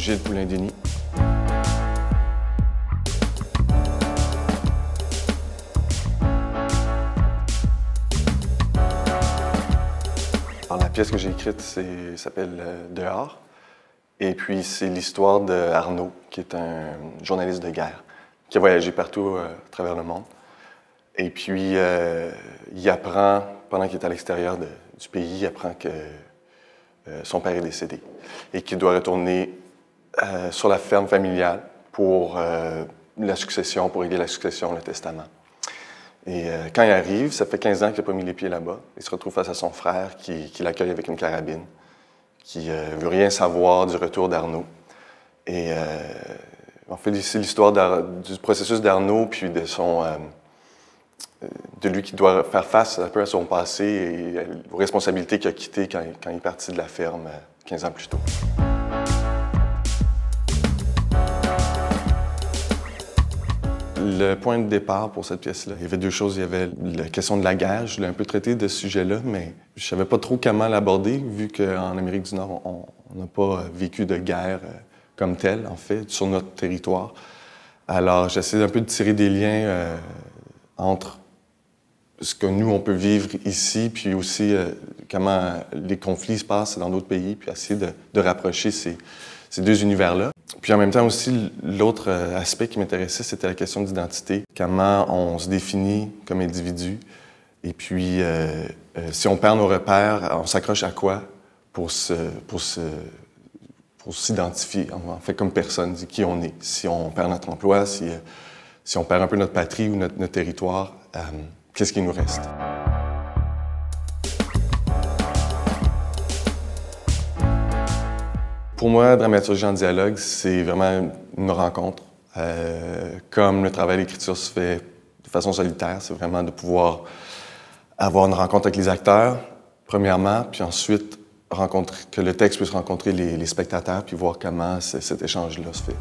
Gilles Poulain-Denis. Alors, la pièce que j'ai écrite s'appelle Dehors. Et puis, c'est l'histoire d'Arnaud, qui est un journaliste de guerre, qui a voyagé partout à travers le monde. Et puis, il apprend, pendant qu'il est à l'extérieur du pays, il apprend que son père est décédé et qu'il doit retourner sur la ferme familiale pour la succession, pour régler la succession, le testament. Et quand il arrive, ça fait 15 ans qu'il n'a pas mis les pieds là-bas. Il se retrouve face à son frère qui l'accueille avec une carabine, qui veut rien savoir du retour d'Arnaud. Et en fait, c'est l'histoire du processus d'Arnaud, puis de lui qui doit faire face un peu à son passé et aux responsabilités qu'il a quittées quand il est parti de la ferme 15 ans plus tôt. Le point de départ pour cette pièce-là, il y avait deux choses. Il y avait la question de la guerre. Je l'ai un peu traité de ce sujet-là, mais je ne savais pas trop comment l'aborder, vu qu'en Amérique du Nord, on n'a pas vécu de guerre comme telle, en fait, sur notre territoire. Alors, j'essaie un peu de tirer des liens entre ce que nous, on peut vivre ici, puis aussi comment les conflits se passent dans d'autres pays, puis essayer de rapprocher ces deux univers-là. Puis en même temps aussi, l'autre aspect qui m'intéressait, c'était la question d'identité. Comment on se définit comme individu. Et puis, si on perd nos repères, on s'accroche à quoi pour s'identifier, en fait, comme personne, qui on est. Si on perd notre emploi, si on perd un peu notre patrie ou notre territoire, qu'est-ce qui nous reste? Pour moi, dramaturgie en dialogue, c'est vraiment une rencontre. Comme le travail d'écriture se fait de façon solitaire, c'est vraiment de pouvoir avoir une rencontre avec les acteurs, premièrement, puis ensuite que le texte puisse rencontrer les spectateurs, puis voir comment cet échange-là se fait.